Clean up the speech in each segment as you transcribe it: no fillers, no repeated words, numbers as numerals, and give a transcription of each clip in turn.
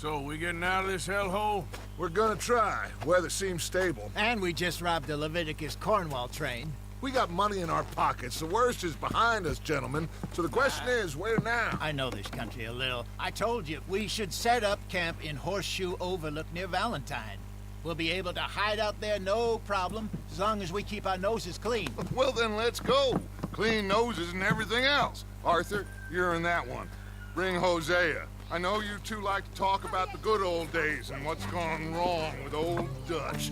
So, we getting out of this hellhole? We're gonna try. Weather seems stable. And we just robbed the Leviticus Cornwall train. We got money in our pockets. The worst is behind us, gentlemen. So the question is, where now? I know this country a little. I told you, we should set up camp in Horseshoe Overlook near Valentine. We'll be able to hide out there no problem, as long as we keep our noses clean. Well, then let's go. Clean noses and everything else. Arthur, you're in that one. Bring Hosea. I know you two like to talk about the good old days and what's gone wrong with old Dutch.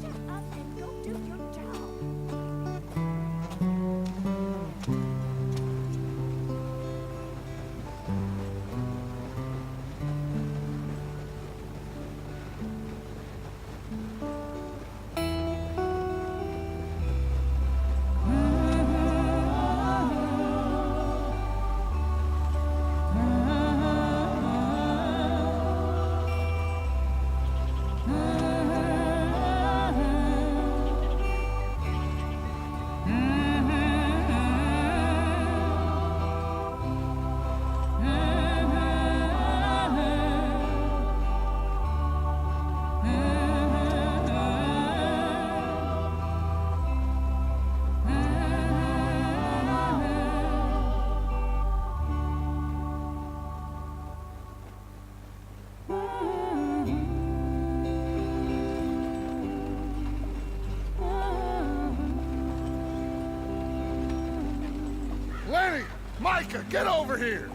Lenny! Micah, get over here!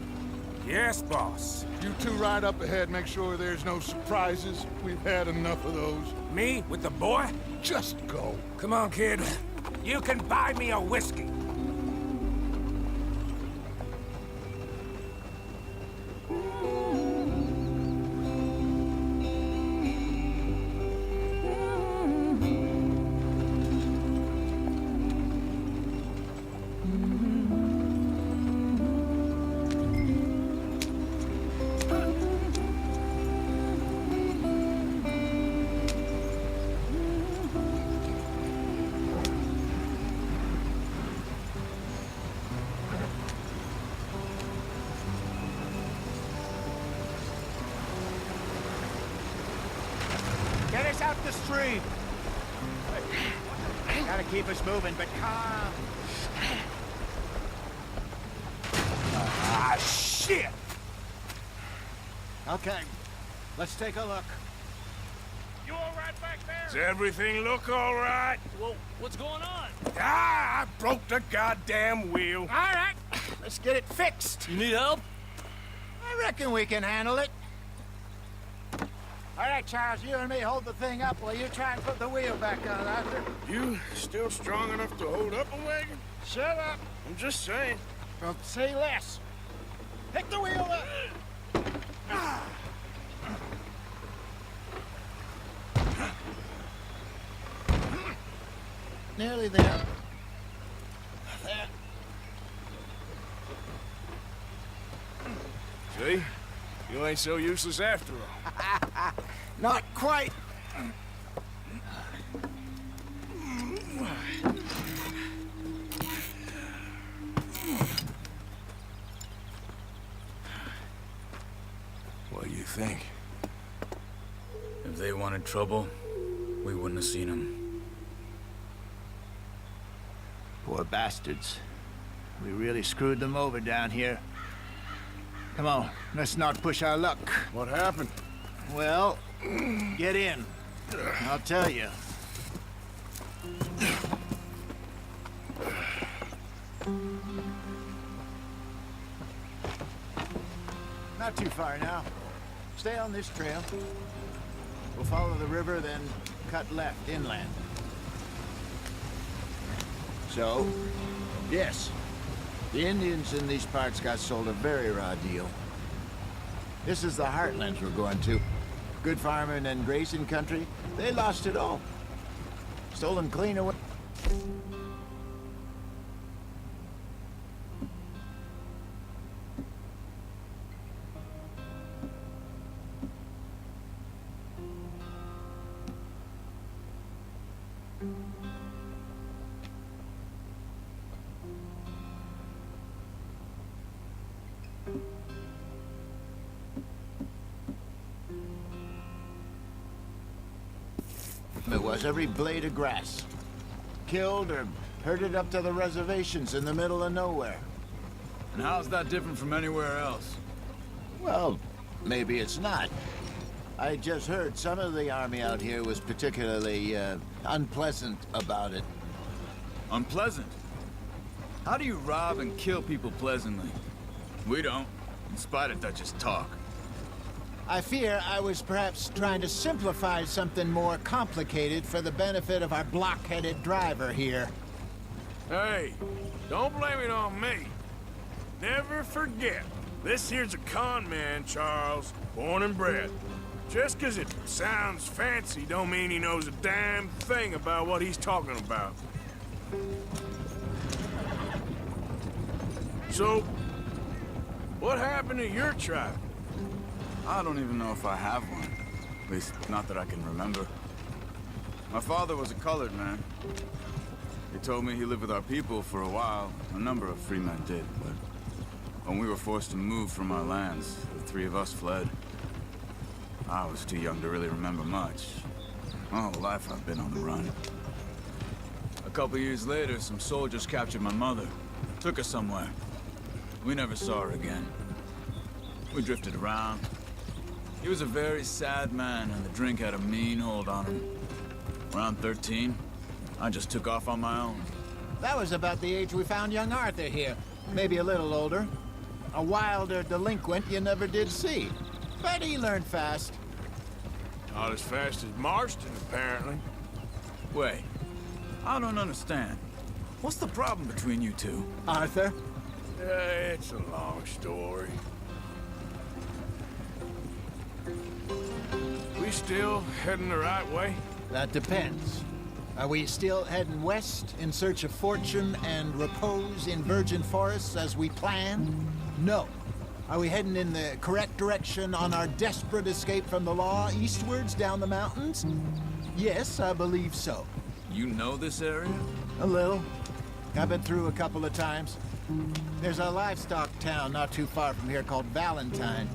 Yes, boss. You two ride up ahead, make sure there's no surprises. We've had enough of those. Me with the boy? Just go. Come on, kid. You can buy me a whiskey. Get us out the stream. Gotta keep us moving, but calm. Ah, shit! Okay, let's take a look. You all right back there? Does everything look all right? Well, what's going on? Ah, I broke the goddamn wheel. All right, let's get it fixed. You need help? I reckon we can handle it. All right, Charles, you and me hold the thing up while you try and put the wheel back on, Arthur. You still strong enough to hold up a wagon? Shut up. I'm just saying. Well, say less. Pick the wheel up. Nearly there. There. See? You ain't so useless after all. Not quite. What do you think? If they wanted trouble, we wouldn't have seen them. Poor bastards. We really screwed them over down here. Come on, let's not push our luck. What happened? Well, get in. I'll tell you. Not too far now. Stay on this trail. We'll follow the river, then cut left inland. So, yes, the Indians in these parts got sold a very raw deal. This is the heartlands we're going to. Good farming and grazing country, they lost it all. Stolen clean away. was, every blade of grass. Killed or herded up to the reservations in the middle of nowhere. And how's that different from anywhere else? Well, maybe it's not. I just heard some of the army out here was particularly, unpleasant about it. Unpleasant? How do you rob and kill people pleasantly? We don't, in spite of Dutch's talk. I fear I was perhaps trying to simplify something more complicated for the benefit of our block-headed driver here. Hey, don't blame it on me. Never forget, this here's a con man, Charles, born and bred. Just 'cause it sounds fancy don't mean he knows a damn thing about what he's talking about. So, what happened to your tribe? I don't even know if I have one. At least, not that I can remember. My father was a colored man. He told me he lived with our people for a while. A number of free men did, but when we were forced to move from our lands, the three of us fled. I was too young to really remember much. My whole life I've been on the run. A couple years later, some soldiers captured my mother. Took her somewhere. We never saw her again. We drifted around. He was a very sad man, and the drink had a mean hold on him. Around 13, I just took off on my own. That was about the age we found young Arthur here. Maybe a little older. A wilder delinquent you never did see. But he learned fast. Not as fast as Marston, apparently. Wait, I don't understand. What's the problem between you two? Arthur? It's a long story. We still heading the right way? That depends. Are we still heading west in search of fortune and repose in virgin forests as we planned? No. Are we heading in the correct direction on our desperate escape from the law eastwards down the mountains? Yes, I believe so. You know this area? A little. I've been through a couple of times. There's a livestock town not too far from here called Valentine.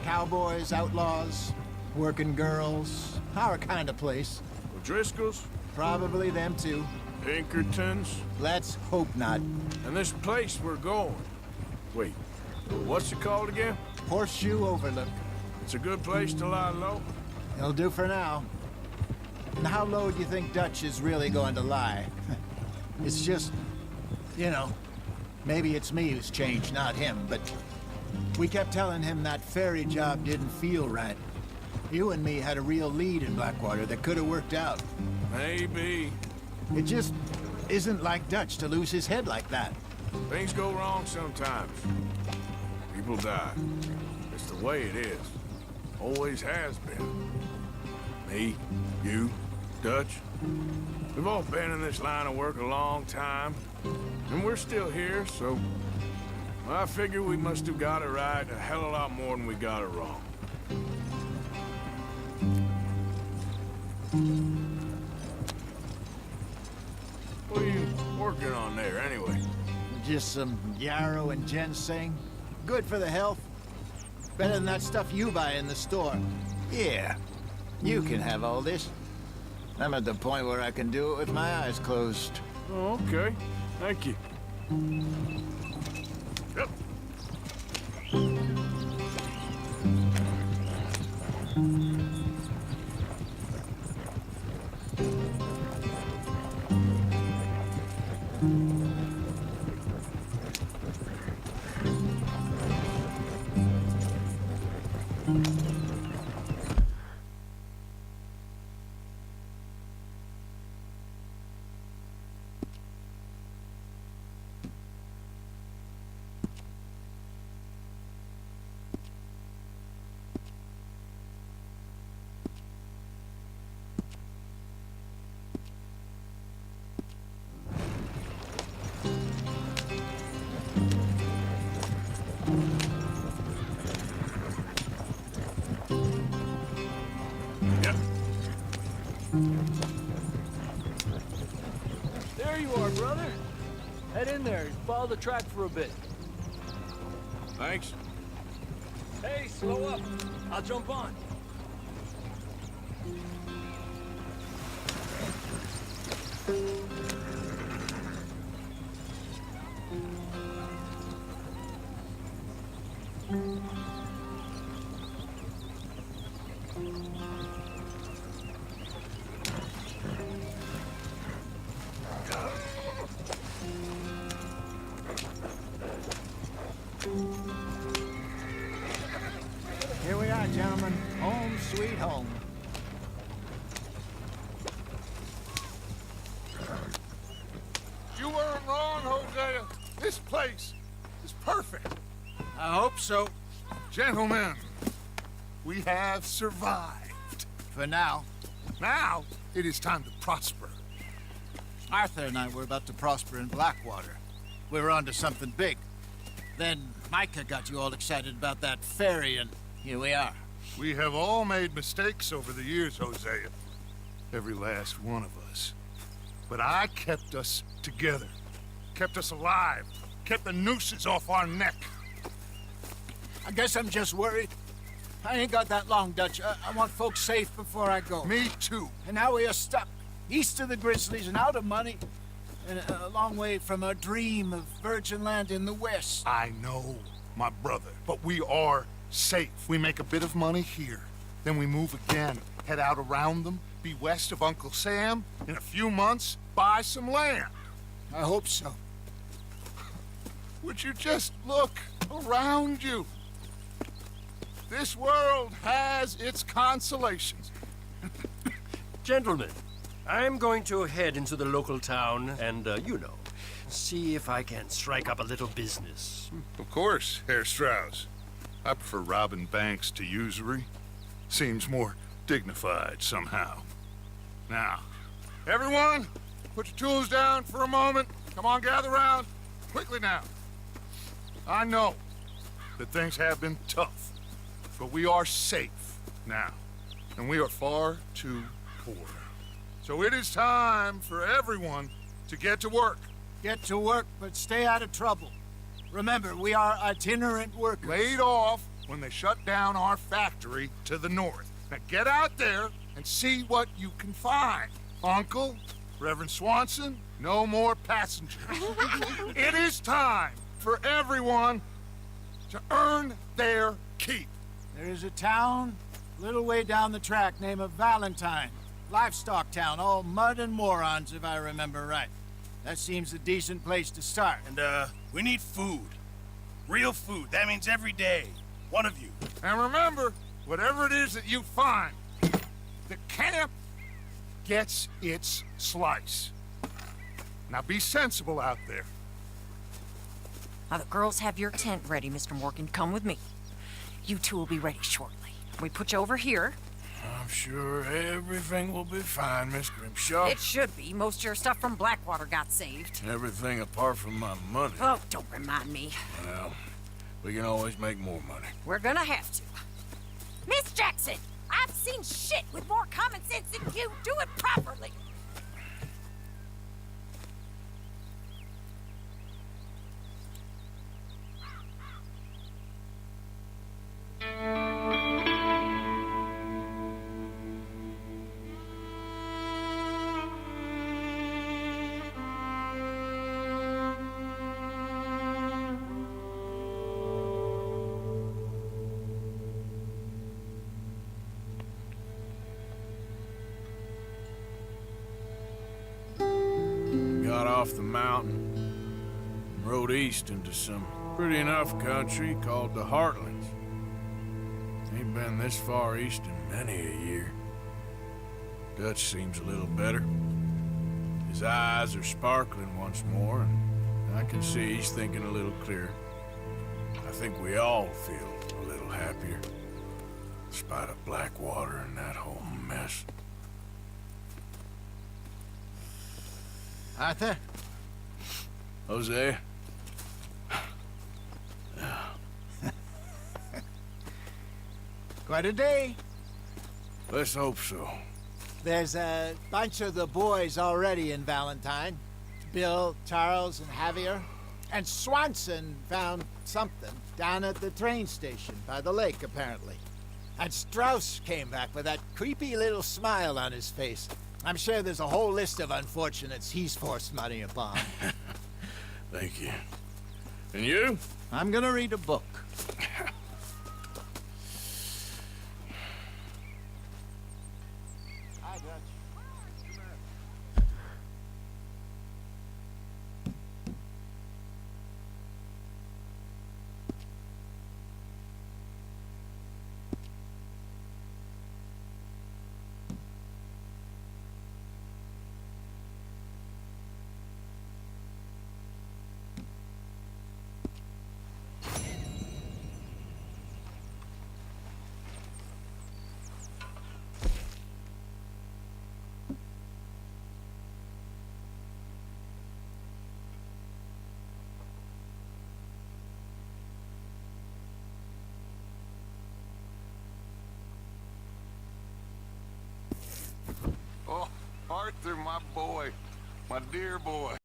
Cowboys, outlaws, working girls, our kind of place. O'Driscoll's? Probably them too. Pinkertons? Let's hope not. And this place we're going. Wait, what's it called again? Horseshoe Overlook. It's a good place to lie low. It'll do for now. And how low do you think Dutch is really going to lie? It's just, you know, maybe it's me who's changed, not him, but we kept telling him that ferry job didn't feel right. You and me had a real lead in Blackwater that could have worked out. Maybe. It just isn't like Dutch to lose his head like that. Things go wrong sometimes. People die. It's the way it is. Always has been. Me, you, Dutch. We've all been in this line of work a long time. And we're still here, so... I figure we must have got it right a hell of a lot more than we got it wrong. What are you working on there, anyway? Just some yarrow and ginseng. Good for the health. Better than that stuff you buy in the store. Yeah, you can have all this. I'm at the point where I can do it with my eyes closed. Oh, okay. Thank you. Yep. There you are, brother. Head in there and follow the track for a bit. Thanks. Hey, slow up. I'll jump on. Here we are, gentlemen. Home sweet home. You weren't wrong, Hosea. This place is perfect. I hope so. Gentlemen, we have survived. For now. Now, it is time to prosper. Arthur and I were about to prosper in Blackwater. We were onto something big. Then Micah got you all excited about that ferry, and here we are. We have all made mistakes over the years, Hosea. Every last one of us. But I kept us together. Kept us alive. Kept the nooses off our neck. I guess I'm just worried. I ain't got that long, Dutch. I want folks safe before I go. Me too. And now we are stuck, east of the Grizzlies and out of money, and a long way from our dream of virgin land in the west. I know, my brother, but we are safe. We make a bit of money here. Then we move again, head out around them, be west of Uncle Sam. In a few months, buy some land. I hope so. Would you just look around you? This world has its consolations. Gentlemen, I'm going to head into the local town and, see if I can strike up a little business. Of course, Herr Strauss. I prefer robbing banks to usury. Seems more dignified somehow. Now, everyone, put your tools down for a moment. Come on, gather round. Quickly now. I know that things have been tough, but we are safe now, and we are far too poor. So it is time for everyone to get to work. Get to work, but stay out of trouble. Remember, we are itinerant workers. Laid off when they shut down our factory to the north. Now get out there and see what you can find. Uncle, Reverend Swanson, no more passengers. It is time for everyone to earn their keep. There is a town a little way down the track named Valentine. Livestock town, all mud and morons, if I remember right. That seems a decent place to start. And, we need food. Real food. That means every day. One of you. And remember, whatever it is that you find, the camp gets its slice. Now be sensible out there. Now the girls have your tent ready, Mr. Morgan. Come with me. You two will be ready shortly. We put you over here. I'm sure everything will be fine, Miss Grimshaw. It should be. Most of your stuff from Blackwater got saved. Everything apart from my money. Oh, don't remind me. Well, we can always make more money. We're gonna have to. Miss Jackson, I've seen shit with more common sense than you. Do it properly. Got off the mountain and rode east into some pretty enough country called the Heartlands. Ain't been this far east in many a year. Dutch seems a little better. His eyes are sparkling once more, and I can see he's thinking a little clearer. I think we all feel a little happier, in spite of Blackwater and that whole mess. Arthur? Jose? Quite a day. Let's hope so. There's a bunch of the boys already in Valentine. Bill, Charles, and Javier. And Swanson found something down at the train station by the lake, apparently. And Strauss came back with that creepy little smile on his face. I'm sure there's a whole list of unfortunates he's forced money upon. Thank you. And you? I'm gonna read a book. Hi, Dutch. Oh, Arthur, my boy. My dear boy.